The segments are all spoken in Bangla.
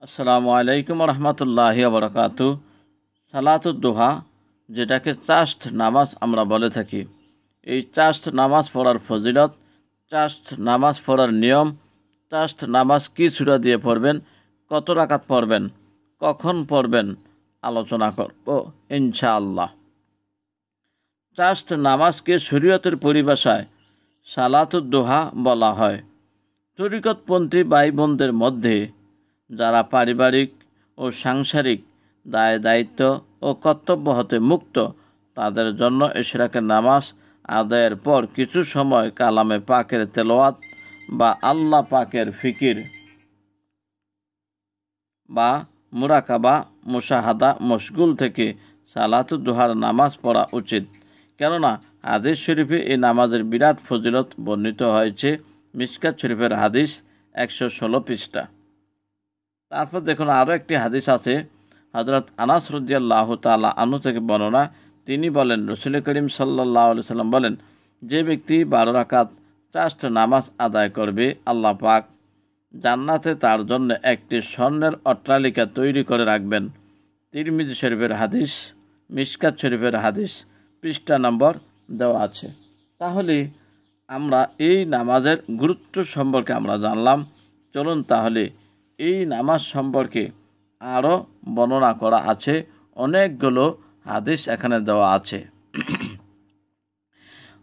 আসসালামু আলাইকুম রহমতুল্লাহি ওয়া বারাকাতু। সালাতুদ দুহা, যেটাকে চাষ্ট নামাজ আমরা বলে থাকি, এই চাষ্ট নামাজ পড়ার ফজিলত, চাষ্ট নামাজ পড়ার নিয়ম, চাষ্ট নামাজ কি সূরা দিয়ে পড়বেন, কত রাকাত পড়বেন, কখন পড়বেন, আলোচনা করব ইনশাআল্লাহ। চাষ্ট নামাজকে শরীয়তের পরিভাষায় সালাতুদ দুহা বলা হয়। তরিকতপন্থী ভাই বোনদের মধ্যে যারা পারিবারিক ও সাংসারিক দায় দায়িত্ব ও কর্তব্য হতে মুক্ত, তাদের জন্য ইশরাকের নামাজ আদায়ের পর কিছু সময় কালামে পাকের তেলাওয়াত বা আল্লাহ পাকের ফিকির বা মুরাকাবা মুশাহাদা মশগুল থেকে সালাতুদ দুহার নামাজ পড়া উচিত। কেননা হাদিস শরীফে এই নামাজের বিরাট ফজিলত বর্ণিত হয়েছে। মিশকাত শরীফের হাদিস 116 পৃষ্ঠা। তারপর দেখুন, আরও একটি হাদিস আছে, হযরত আনাস রাদিয়াল্লাহু তাআলা আনহু থেকে বর্ণনা। তিনি বলেন, রাসূল করিম সাল্লাল্লাহু আলাইহি সাল্লাম বলেন, যে ব্যক্তি 12 রাকাত চাষ্ট নামাজ আদায় করবে, আল্লাহ পাক জান্নাতে তার জন্য একটি স্বর্ণের অট্টালিকা তৈরি করে রাখবেন। তিরমিজি শরীফের হাদিস, মিশকাত শরীফের হাদিস, পৃষ্ঠা নম্বর দেওয়া আছে। তাহলে আমরা এই নামাজের গুরুত্ব সম্পর্কে আমরা জানলাম। চলুন তাহলে এই নামাজ সম্পর্কে আরও বর্ণনা করা আছে, অনেকগুলো হাদিস এখানে দেওয়া আছে।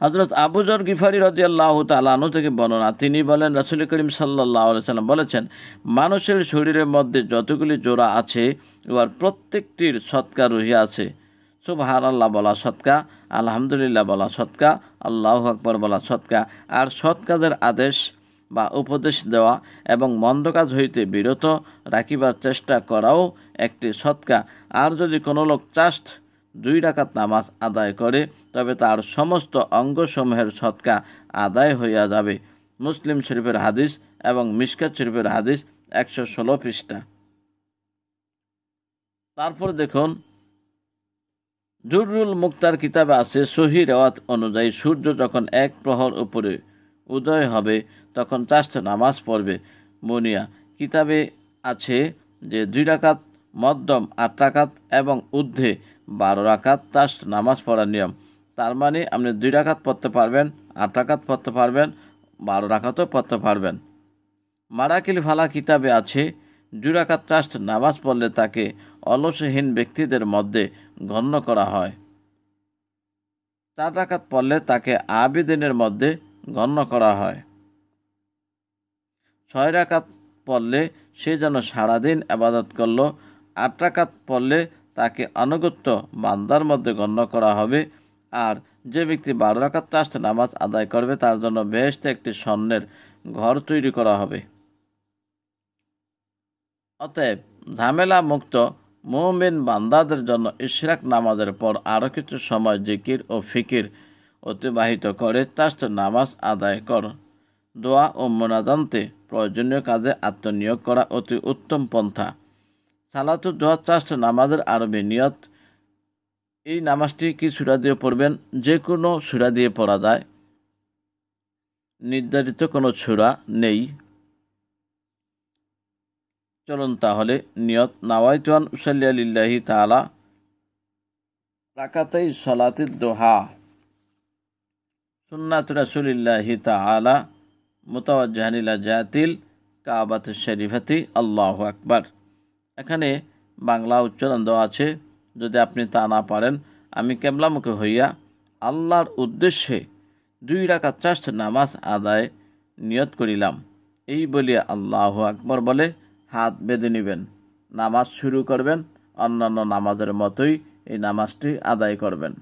হযরত আবু যর গিফারি রাদিয়াল্লাহু তাআলা আনহু থেকে বর্ণনা। তিনি বলেন, রাসূল করিম সাল্লাল্লাহু আলাইহি সাল্লাম বলেছেন, মানুষের শরীরের মধ্যে যতগুলি জোড়া আছে, উহার প্রত্যেকটির সদকা রহিয়া আছে। সুবহানাল্লাহ বলা সদকা, আলহামদুলিল্লাহ বলা সদকা, আল্লাহু আকবার বলা সদকা। আর সৎ কাজের আদেশ বা উপদেশ দেওয়া এবং মন্দ কাজ হইতে বিরত রাখিবার চেষ্টা করাও একটি সদকা। আর যদি কোনো লোক চাষ্ট 2 রাকাত নামাজ আদায় করে, তবে তার সমস্ত অঙ্গসমূহের সদকা আদায় হইয়া যাবে। মুসলিম শরীফের হাদিস এবং মিশকাত শরীফের হাদিস 116 পৃষ্ঠা। তারপর দেখুন, দুররুল মুক্তার কিতাবে আছে, সহিহ রিওয়ায়াত অনুযায়ী সূর্য যখন 1 প্রহর উপরে উদয় হবে, তখন চাষ্ট নামাজ পড়বে। মুনিয়া কিতাবে আছে যে 2 রাকাত, মধ্যম 8 রাকাত এবং ঊর্ধ্বে 12 রাকাত চাষ্ট নামাজ পড়ার নিয়ম। তার মানে আপনি 2 রাকাত পড়তে পারবেন, 8 রাকাত পড়তে পারবেন, 12 রাকাতও পড়তে পারবেন। মারাকিল ফালা কিতাবে আছে, 2 রাকাত চাষ্ট নামাজ পড়লে তাকে অলসহীন ব্যক্তিদের মধ্যে গণ্য করা হয়। 4 রাকাত পড়লে তাকে আবিদিনের মধ্যে গণ্য করা হয়। 6 রাকাত পড়লে সে যেন সারাদিন ইবাদত করল। 8 রাকাত পড়লে তাকে আনুগত্য বান্দার মধ্যে গণ্য করা হবে। আর যে ব্যক্তি 12 রাকাত চাষ্ট নামাজ আদায় করবে, তার জন্য বেহেশতে একটি স্বর্ণের ঘর তৈরি করা হবে। অতএব ঝামেলা মুক্ত মুমিন বান্দাদের জন্য ইশরাক নামাজের পর আরও কিছু সময় জিকির ও ফিকির অতিবাহিত করে চাষ্ট নামাজ আদায় কর। দোয়া ও মোনাজাতে প্রয়োজনীয় কাজে আত্মনিয়োগ করা অতি উত্তম পন্থা। সালাতুদ দুহা চাষ্ট নামাজের আরবি নিয়ত। এই নামাজটি কি সূরা দিয়ে পড়বেন? যে কোনো সূরা দিয়ে পড়া যায়, নির্ধারিত কোনো সূরা নেই। চলুন তাহলে নিয়ত। নাওয়াইতু আন উসাল্লিয়া লিল্লাহি তাআলা রাকাতাই সালাতুদ দুহা সুন্নাতু রাসূলিল্লাহি তাআলা মুতাওয়াজ্জিহান ইলা জাতিল কাবাতুশ শরীফাতি, আল্লাহু আকবার। এখানে বাংলা উচ্চারণ দেওয়া আছে। যদি আপনি তা না পারেন, আমি কিবলামুখী হইয়া আল্লাহর উদ্দেশ্যে 2 রাকাত চাষ্ট নামাজ আদায় নিয়ত করিলাম, এই বলিয়া আল্লাহু আকবার বলে হাত বেঁধে নেবেন। নামাজ শুরু করবেন। অন্যান্য নামাজের মতোই এই নামাজটি আদায় করবেন।